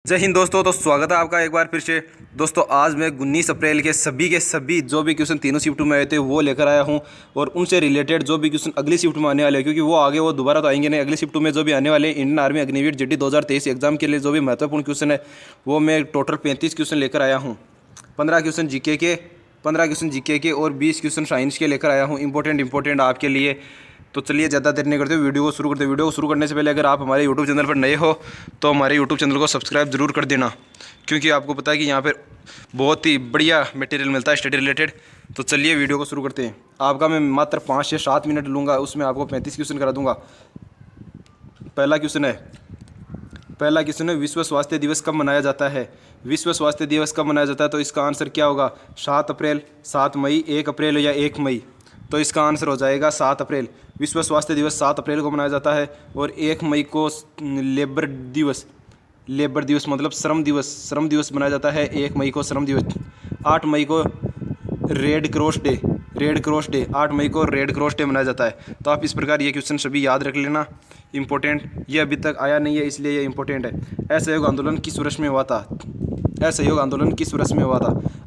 जय हिंद दोस्तों। तो स्वागत है आपका एक बार फिर से। दोस्तों आज मैं 19 अप्रैल के सभी जो भी क्वेश्चन तीनों शिफ्ट में आए थे वो लेकर आया हूं और उनसे रिलेटेड जो भी क्वेश्चन अगली शिफ्ट में आने वाले हैं, क्योंकि वो आगे वो दोबारा तो आएंगे नहीं। अगली शिफ्ट में जो भी आने वाले Indian army Agniveer GD 2023 exam के लिए जो भी महत्वपूर्ण क्वेश्चन है वो मैं टोटल 35 क्वेश्चन लेकर आया हूँ। 15 क्वेश्चन जीके के और 20 क्वेश्चन साइंस के लेकर आया हूँ, इंपॉर्टेंट आपके लिए। तो चलिए ज़्यादा देर नहीं करते, वीडियो को शुरू करते। वीडियो को शुरू करने से पहले अगर आप हमारे यूट्यूब चैनल पर नए हो तो हमारे यूट्यूब चैनल को सब्सक्राइब जरूर कर देना, क्योंकि आपको पता है कि यहाँ पर बहुत ही बढ़िया मटेरियल मिलता है स्टडी रिलेटेड। तो चलिए वीडियो को शुरू करते हैं। आपका मैं मात्र 5 से 7 मिनट लूँगा, उसमें आपको 35 क्वेश्चन करा दूँगा। पहला क्वेश्चन है विश्व स्वास्थ्य दिवस कब मनाया जाता है? विश्व स्वास्थ्य दिवस कब मनाया जाता है? तो इसका आंसर क्या होगा? 7 अप्रैल, 7 मई, 1 अप्रैल या 1 मई। तो इसका आंसर हो जाएगा 7 अप्रैल। विश्व स्वास्थ्य दिवस 7 अप्रैल को मनाया जाता है और 1 मई को लेबर दिवस मतलब श्रम दिवस मनाया जाता है। 1 मई को श्रम दिवस। 8 मई को रेड क्रॉस डे 8 मई को रेड क्रॉस डे मनाया जाता है। तो आप इस प्रकार ये क्वेश्चन सभी याद रख लेना, इंपॉर्टेंट। ये अभी तक आया नहीं है इसलिए ये इंपॉर्टेंट है। असहयोग आंदोलन किस वर्ष में हुआ था?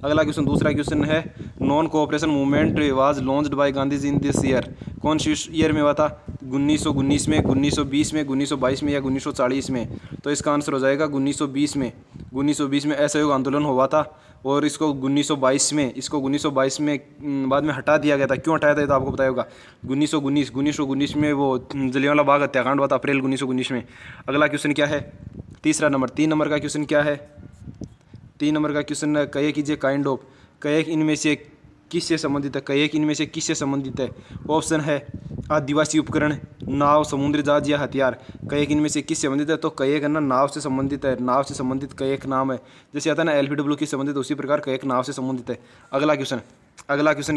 अगला क्वेश्चन, दूसरा क्वेश्चन है non cooperation movement was launched by Gandhi ji in this year. कौन सी ईयर में हुआ था? 1919 में, 1920 में, 1922 में या 1940 में? तो इसका आंसर हो जाएगा 1920 में। 1920 में असहयोग आंदोलन हुआ था और इसको 1922 में बाद में हटा दिया गया था। क्यों हटाया था ये तो आपको पता होगा। 1919 में वो जलियांवाला बाग हत्याकांड हुआ था, अप्रैल 1919 में। अगला क्वेश्चन क्या है? 3 नंबर का क्वेश्चन क्या है? 3 नंबर का क्वेश्चन है कहे कीजिए काइंड ऑफ। कहे इनमें से किससे संबंधित है? ऑप्शन है आदिवासी उपकरण, नाव, समुद्री जहाज या हथियार। कहे इनमें से किससे संबंधित है? तो कहे ना नाव से संबंधित है। नाव से संबंधित कहे नाम है, जैसे आता है ना एलपीडब्ल्यू की संबंधित, उसी प्रकार कहे नाव से संबंधित है। अगला क्वेश्चन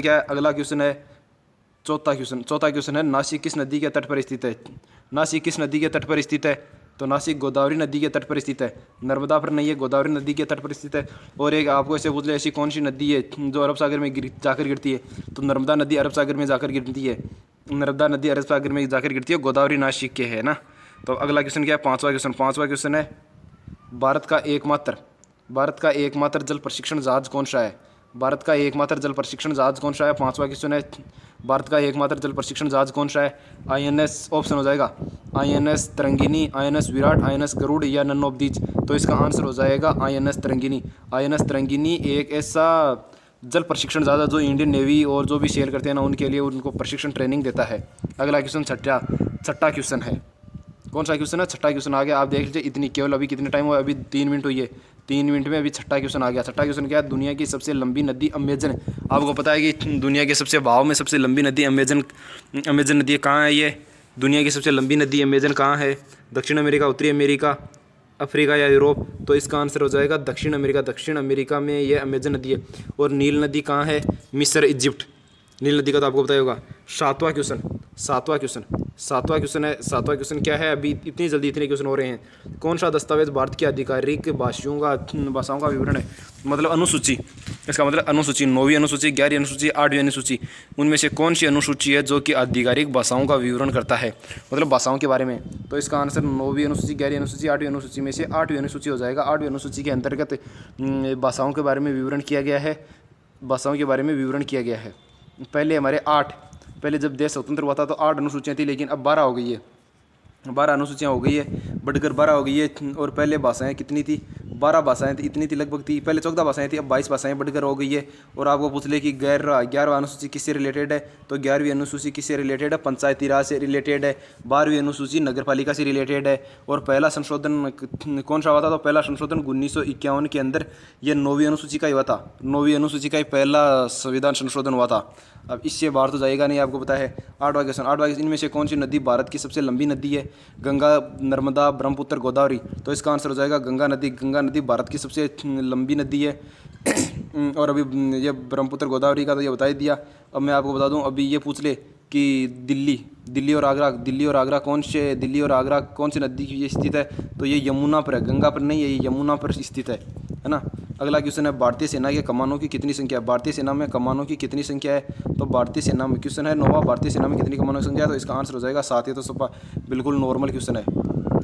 क्या है? अगला क्वेश्चन है चौथा क्वेश्चन है नासिक किस नदी के तट पर स्थित है? नासिक किस नदी के तट पर स्थित है? तो नासिक गोदावरी नदी के तट पर स्थित है। नर्मदा पर नहीं है, गोदावरी नदी के तट पर स्थित है। और एक आपको ऐसे पूछ ले ऐसी कौन सी नदी है जो अरब सागर में जाकर गिरती है? तो नर्मदा नदी अरब सागर में जाकर गिरती है। गोदावरी नासिक के है ना। तो अगला क्वेश्चन क्या है? पांचवा क्वेश्चन है भारत का एकमात्र जल प्रशिक्षण जहाज कौन सा है? पांचवा क्वेश्चन है भारत का एकमात्र जल प्रशिक्षण जहाज कौन सा है? INS ऑप्शन हो जाएगा INS Tarangini, INS Virat, INS Garuda या नन ऑफ दीज। तो इसका आंसर हो जाएगा INS तरंगिनी एक ऐसा जल प्रशिक्षण जहाज जो इंडियन नेवी और जो भी सेल करते हैं ना उनके लिए उनको प्रशिक्षण ट्रेनिंग देता है। अगला क्वेश्चन छठा क्वेश्चन है। कौन सा क्वेश्चन है? छठा क्वेश्चन आ गया। आप देख लीजिए इतनी केवल अभी कितने टाइम हुआ? अभी 3 मिनट हुई है। 3 मिनट में अभी छठा क्वेश्चन आ गया। छठा क्वेश्चन क्या है? दुनिया की सबसे लंबी नदी अमेजन। आपको पता है कि दुनिया की सबसे लंबी नदी अमेजन नदी कहाँ है? ये दुनिया की सबसे लंबी नदी अमेजन कहाँ है? दक्षिण अमेरिका, उत्तरी अमेरिका, अफ्रीका या यूरोप? तो इसका आंसर हो जाएगा दक्षिण अमेरिका में ये अमेजन नदी है। और नील नदी कहाँ है? मिस्र, इजिप्ट। नील नदी का तो आपको पता होगा। सातवां क्वेश्चन क्या है? अभी इतने क्वेश्चन हो रहे हैं। कौन सा दस्तावेज भारत की आधिकारिक भाषाओं का विवरण है? मतलब अनुसूची। इसका मतलब अनुसूची, 9वीं अनुसूची, 11वीं अनुसूची, 8वीं अनुसूची, उनमें से कौन सी अनुसूची है जो कि आधिकारिक भाषाओं का विवरण करता है, मतलब भाषाओं के बारे में? तो इसका आंसर 9वीं अनुसूची, 11वीं अनुसूची, 8वीं अनुसूची में से 8वीं अनुसूची हो जाएगा। 8वीं अनुसूची के अंतर्गत भाषाओं के बारे में विवरण किया गया है। पहले जब देश स्वतंत्र हुआ था तो 8 अनुसूचियाँ थी, लेकिन अब 12 हो गई है। 12 अनुसूचियाँ हो गई है, बढ़कर 12 हो गई है। और पहले भाषाएं कितनी थी? 12 भाषाएं थी, इतनी थी लगभग थी। पहले 14 भाषाएं थी, अब 22 भाषाएं बढ़कर हो गई है। और आपको पूछ ले कि 11वां अनुसूची किससे रिलेटेड है? तो 11वीं अनुसूची किससे रिलेटेड है? पंचायती राज से रिलेटेड है। 12वीं अनुसूची नगरपालिका से रिलेटेड है। और पहला संशोधन कौन सा हुआ था? तो पहला संशोधन 1951 के अंदर ये 9वीं अनुसूची का ही हुआ था। 9वीं अनुसूची का ही पहला संविधान संशोधन हुआ था। अब इससे बाहर तो जाएगा नहीं, आपको पता है। 8वां क्वेश्चन, इनमें से कौन सी नदी भारत की सबसे लंबी नदी है? गंगा, नर्मदा, ब्रह्मपुत्र, गोदावरी। तो इसका आंसर हो जाएगा गंगा नदी भारत की सबसे लंबी नदी है। और अभी ये ब्रह्मपुत्र, गोदावरी का तो ये बता ही दिया। अब मैं आपको बता दूं, अभी ये पूछ ले कि दिल्ली और आगरा कौन से नदी की स्थित है? तो ये यमुना पर है, गंगा पर नहीं है, ये यमुना पर स्थित है ना। अगला क्वेश्चन है भारतीय सेना के कमानों की कितनी संख्या है? भारतीय सेना में कमानों की कितनी संख्या है? तो भारतीय सेना में क्वेश्चन है 9वां, भारतीय सेना में कितनी कमानों की संख्या है? तो इसका आंसर हो जाएगा 7। ये तो सब बिल्कुल नॉर्मल क्वेश्चन है।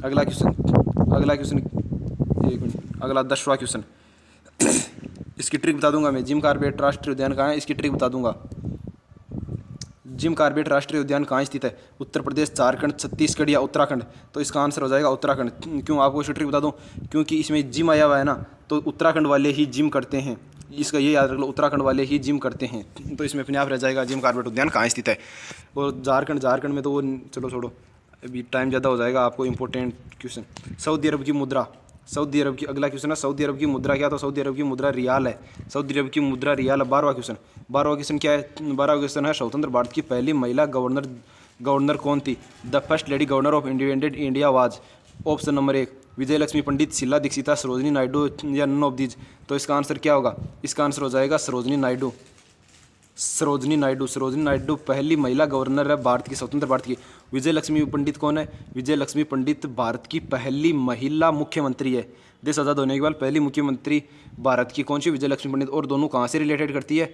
अगला क्वेश्चन 1 मिनट। अगला 10वां क्वेश्चन, इसकी ट्रिक बता दूंगा मैं। जिम कॉर्बेट राष्ट्रीय उद्यान कहाँ है, इसकी ट्रिक बता दूंगा। जिम कॉर्बेट राष्ट्रीय उद्यान कहाँ स्थित है? उत्तर प्रदेश, झारखंड, छत्तीसगढ़ या उत्तराखंड? तो इसका आंसर हो जाएगा उत्तराखंड। क्यों, आपको इसकी ट्रिक बता दूं, क्योंकि इसमें जिम आया हुआ है ना, तो उत्तराखंड वाले ही जिम करते हैं। इसका ये याद रख लो, उत्तराखंड वाले ही जिम करते हैं। तो इसमें अपने आप रह जाएगा जिम कॉर्बेट उद्यान कहाँ स्थित है। और झारखंड में तो वो चलो छोड़ो, अभी टाइम ज़्यादा हो जाएगा। आपको इंपॉर्टेंट क्वेश्चन, सऊदी अरब की मुद्रा, सऊदी अरब की, अगला क्वेश्चन है सऊदी अरब की मुद्रा क्या? तो सऊदी अरब की मुद्रा रियाल है। सऊदी अरब की मुद्रा रियाल है। 12वां क्वेश्चन, 12वां क्वेश्चन क्या है? 12वां क्वेश्चन है स्वतंत्र भारत की पहली महिला गवर्नर कौन थी? The first lady governor of independent India was. Option number 1 विजय लक्ष्मी पंडित, शीला दीक्षिता, सरोजनी नायडू या नन ऑफ दीज? तो इसका आंसर क्या होगा? इसका आंसर हो जाएगा सरोजनी नायडू। सरोजनी नायडू पहली महिला गवर्नर है भारत की, स्वतंत्र भारत की। विजय लक्ष्मी पंडित कौन है? विजय लक्ष्मी पंडित भारत की पहली महिला मुख्यमंत्री है। देश आज़ाद होने के बाद पहली मुख्यमंत्री भारत की कौन सी? विजय लक्ष्मी पंडित। और दोनों कहाँ से रिलेटेड करती है?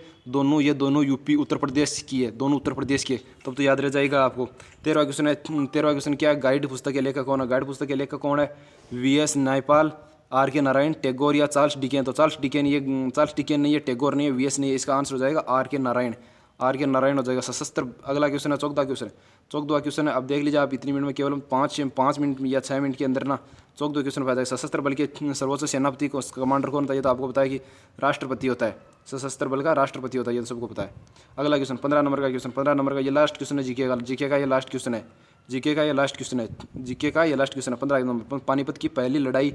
ये दोनों यूपी उत्तर प्रदेश की है, दोनों उत्तर प्रदेश के। तब तो याद रह जाएगा आपको। 13वां क्वेश्चन है, 13वां क्वेश्चन क्या है? गाइड पुस्तक के लेखक कौन है? गाइड पुस्तक के लेखक कौन है? वी.एस. नायपाल, आर.के. नारायण, टैगोर या चार्ल्स डिकेन? तो चार्ल्स डिकेन नहीं है, टैगोर नहीं है, वी.एस. नहीं है। इसका आंसर हो जाएगा आर.के. नारायण। आर.के. नारायण हो जाएगा। सशस्त्र, अगला क्वेश्चन है 14वां क्वेश्चन। 14वां क्वेश्चन है, अब देख लीजिए आप, इतनी मिनट में केवल 5 मिनट या 6 मिनट के अंदर ना 14वां क्वेश्चन हो जाएगा। सशस्त्र बल के सर्वोच्च सेनापति को कमांडर कौन होता है? ये तो आपको पता है कि राष्ट्रपति होता है। सशस्त्र बल का राष्ट्रपति होता है, ये तो सबको पता है। अगला क्वेश्चन 15 नंबर का क्वेश्चन, 15 नंबर का ये लास्ट क्वेश्चन है जीके का ये लास्ट क्वेश्चन है। जीके का ये लास्ट क्वेश्चन है 15 नंबर। पानीपत की पहली लड़ाई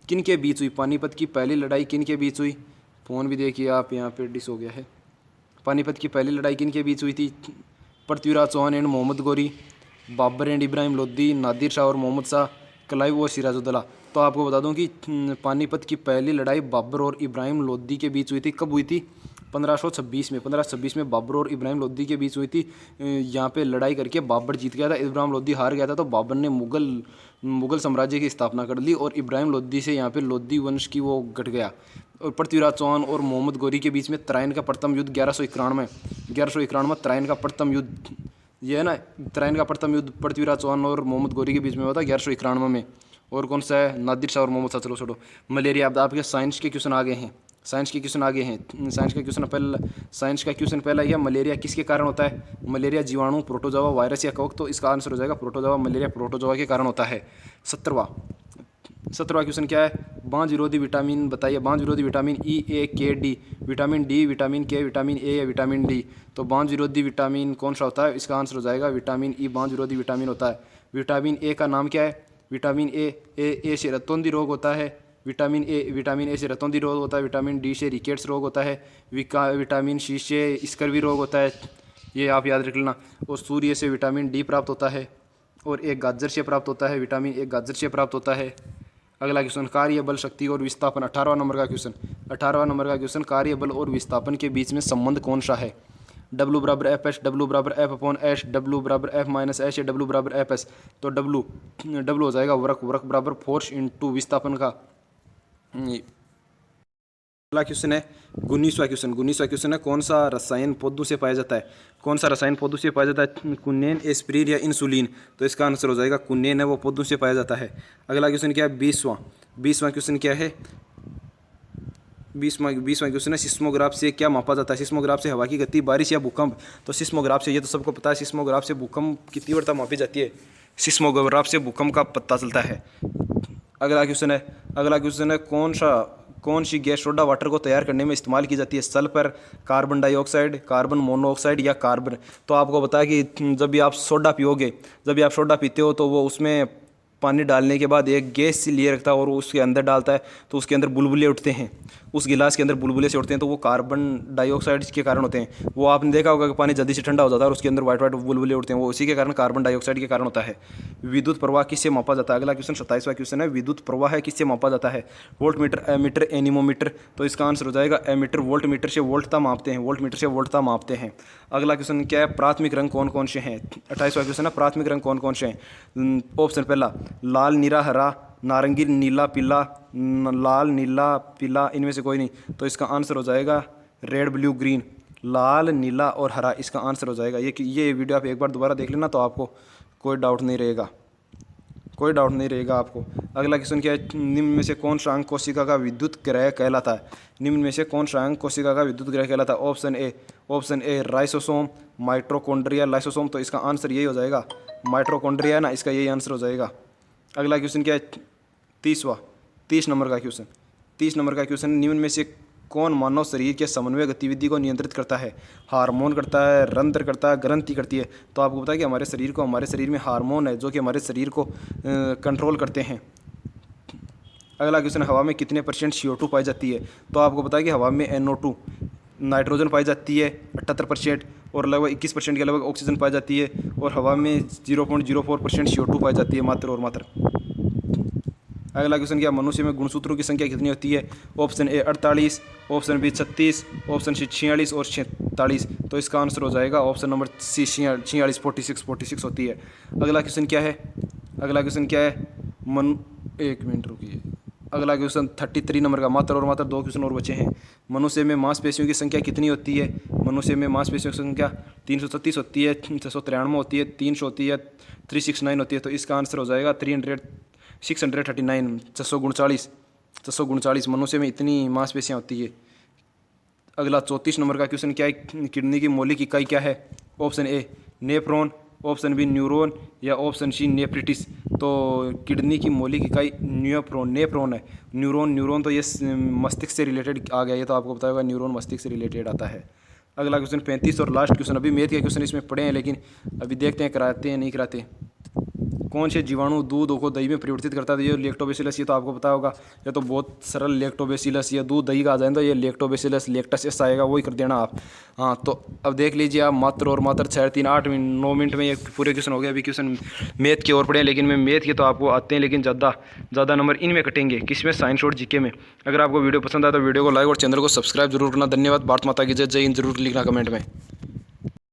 किन के बीच हुई? पानीपत की पहली लड़ाई किन के बीच हुई? फ़ोन भी देखिए आप, यहाँ पे डिस हो गया है। पानीपत की पहली लड़ाई किन के बीच हुई थी? पृथ्वीराज चौहान एंड मोहम्मद गोरी, बाबर एंड इब्राहिम लोदी, नादिर शाह और मोहम्मद शाह, क्लाइव और सिराजुद्दौला? तो आपको बता दूं कि पानीपत की पहली लड़ाई बाबर और इब्राहिम लोदी के बीच हुई थी। कब हुई थी? 1526 में बाबर और इब्राहिम लोदी के बीच हुई थी। यहाँ पे लड़ाई करके बाबर जीत गया था, इब्राहिम लोदी हार गया था। तो बाबर ने मुगल साम्राज्य की स्थापना कर ली और इब्राहिम लोदी से यहाँ पे लोदी वंश की वो घट गया। और पृथ्वीराज चौहान और मोहम्मद गोरी के बीच में तराइन का प्रथम युद्ध 1191 तराइन का प्रथम युद्ध, ये है ना, तराइन का प्रथम युद्ध पृथ्वीराज चौहान और मोहम्मद गोरी के बीच में हुआ था 1191 में। और कौन सा है? नादिर शाह और मोहम्मद शाह। चलो छोड़ो, मलेरिया। अब आपके साइंस के क्वेश्चन आ गए हैं। साइंस का क्वेश्चन पहला यह, मलेरिया किसके कारण होता है? मलेरिया जीवाणु, प्रोटोजोआ, वायरस या कवक? तो इसका आंसर हो जाएगा प्रोटोजोआ। मलेरिया प्रोटोजोआ के कारण होता है। 17वां क्वेश्चन क्या है? बांझ विरोधी विटामिन बताइए। बांझ विरोधी विटामिन ई, ए, के, डी, विटामिन डी, विटामिन के, विटामिन ए या विटामिन डी? तो बांझ विरोधी विटामिन कौन सा होता है? इसका आंसर हो जाएगा विटामिन ई। बांझ विरोधी विटामिन होता है। विटामिन ए का नाम क्या है? विटामिन ए से रतौंधी रोग होता है। विटामिन ए से रतौंधी रोग होता है। विटामिन डी से रिकेट्स रोग होता है। विटामिन सी से स्कर्वी रोग होता है, ये आप याद रख लेना। और सूर्य से विटामिन डी प्राप्त होता है। और एक गाजर से प्राप्त होता है, विटामिन ए गाजर से प्राप्त होता है। अगला क्वेश्चन, कार्य बल, शक्ति और विस्थापन। 18वां नंबर का क्वेश्चन, कार्य बल और विस्थापन के बीच में संबंध कौन सा है? W बराबर एफ एच, W बराबर एफ अपॉन एच, W बराबर एफ माइनस एच या W बराबर एफ एस? तो W हो जाएगा वर्क बराबर फोर्स इनटू विस्थापन का। अगला क्वेश्चन है 19वां क्वेश्चन है, कौन सा रसायन पौधों से पाया जाता है? कुनेन, एस्प्रीन या इंसुलिन? तो इसका आंसर हो जाएगा कुनेन है, वो पौधों से पाया जाता है। अगला क्वेश्चन क्या है? 20वां क्वेश्चन क्या है? 20वां क्वेश्चन है, सिस्मोग्राफ से क्या मापा जाता है? सिस्मोग्राफ से हवा की गति, बारिश या भूकंप? तो सिस्मोग्राफ से, ये तो सबको पता है, सिस्मोग्राफ से भूकंप की तीव्रता मापी जाती है। सिस्मोग्राफ से भूकंप का पता चलता है। अगला क्वेश्चन है, कौन सी गैस सोडा वाटर को तैयार करने में इस्तेमाल की जाती है? Sulphur, carbon dioxide, carbon monoxide या कार्बन? तो आपको पता है कि जब भी आप सोडा पीते हो तो वो उसमें पानी डालने के बाद एक गैस लिए रखता है और उसके अंदर डालता है, तो उसके अंदर बुलबुले उठते हैं, उस गिलास के अंदर बुलबुले से उठते हैं, तो वो कार्बन डाइऑक्साइड के कारण होते हैं। वो आपने देखा होगा कि पानी जल्दी से ठंडा हो जाता है और उसके अंदर वाइट बुलबुले उठते हैं, वो उसी के कारण कार्बन डाइऑक्साइड के कारण होता है। विद्युत प्रवाह किससे मापा जाता है? अगला क्वेश्चन 27वां क्वेश्चन है, विद्युत प्रवाह किससे मापा जाता है? Voltmeter, ammeter, anemometer? तो इसका आंसर हो जाएगा एमीटर। वोल्ट मीटर से वोल्टता मापते हैं। अगला क्वेश्चन क्या है? प्राथमिक रंग कौन कौन से हैं? 28वां क्वेश्चन है, प्राथमिक रंग कौन कौन से हैं? ऑप्शन पहला, लाल, नीला, हरा, नारंगी, नीला, पीला, लाल, नीला, पीला, इनमें से कोई नहीं। तो इसका आंसर हो जाएगा रेड, ब्लू, ग्रीन। लाल, नीला और हरा इसका आंसर हो जाएगा। ये वीडियो आप एक बार दोबारा देख लेना तो आपको कोई डाउट नहीं रहेगा। कोई डाउट नहीं रहेगा आपको। अगला क्वेश्चन क्या है, निम्न में से कौन सा अंग कोशिका का विद्युत ग्रह कहलाता है? निम्न में से कौन सा अंग कोशिका का विद्युत ग्रह कहलाता है? Option A ribosome, mitochondria, lysosome. तो इसका आंसर यही हो जाएगा, माइटोकॉन्ड्रिया है ना, इसका यही आंसर हो जाएगा। अगला क्वेश्चन क्या है, 30 नंबर का क्वेश्चन। 30 नंबर का क्वेश्चन, निम्न में से कौन मानव शरीर के समन्वय गतिविधि को नियंत्रित करता है? हार्मोन करता है, रंध्र करता है, ग्रंथि करती है? तो आपको पता है कि हमारे शरीर में हार्मोन है जो कि हमारे शरीर को कंट्रोल करते हैं। अगला क्वेश्चन, हवा में कितने % CO2 पाई जाती है? तो आपको पता है कि हवा में NO2 नाइट्रोजन पाई जाती है 78%, और लगभग 21% के लगभग ऑक्सीजन पाई जाती है, और हवा में 0.04% CO2 पाई जाती है मात्र और मात्र। अगला क्वेश्चन क्या, मनुष्य में गुणसूत्रों की संख्या कितनी होती है? Option A 48, option B 36, option C 46 और 46। तो इसका आंसर हो जाएगा ऑप्शन नंबर सी 46, 46 होती है। अगला क्वेश्चन क्या है, एक मिनट रुकिए। अगला क्वेश्चन 33 नंबर का, मात्र और मात्र 2 क्वेश्चन और बचे हैं। मनुष्य में मांसपेशियों की संख्या कितनी होती है? मनुष्य में मांसपेशियों की संख्या 336 होती है, 693 होती है, 300 होती है, 369 होती है। तो इसका आंसर हो जाएगा 639, 639 मनुष्य में इतनी मांसपेशियाँ होती है। अगला 34 नंबर का क्वेश्चन क्या है, किडनी की मौलिक इकाई क्या है? Option A nephron, option B neuron, या ऑप्शन सी नेफ्रिटिस। तो किडनी की मौलिक इकाई नेफ्रॉन है। न्यूरॉन तो ये मस्तिष्क से रिलेटेड आ गया, ये तो आपको पता होगा, न्यूरॉन मस्तिष्क से रिलेटेड आता है। अगला क्वेश्चन 35 और लास्ट क्वेश्चन, अभी मैथ के क्वेश्चन इसमें पढ़े हैं, लेकिन अभी देखते हैं कराते हैं नहीं कराते। कौन से जीवाणु दूध को दही में परिवर्तित करता है? ये लैक्टोबैसिलस, ये तो आपको पता होगा, ये तो बहुत सरल लैक्टोबैसिलस, ये दूध दही का आ जाए तो ये लैक्टोबैसिलस लैक्टस ऐसा आएगा, वही कर देना आप। हाँ, तो अब देख लीजिए आप, मात्र और मात्र 9 मिनट में ये पूरे क्वेश्चन हो गए। अभी क्वेश्चन मैथ के और पढ़े, लेकिन मैं मैथ के तो आपको आते हैं, लेकिन ज़्यादा नंबर इनमें कटेंगे, किसमें, साइंस और जीके में। अगर आपको वीडियो पसंद आए तो वीडियो को लाइक और चैनल को सब्सक्राइब जरूर करना। धन्यवाद। भारत माता की जय। जय हिंद जरूर लिखना कमेंट में।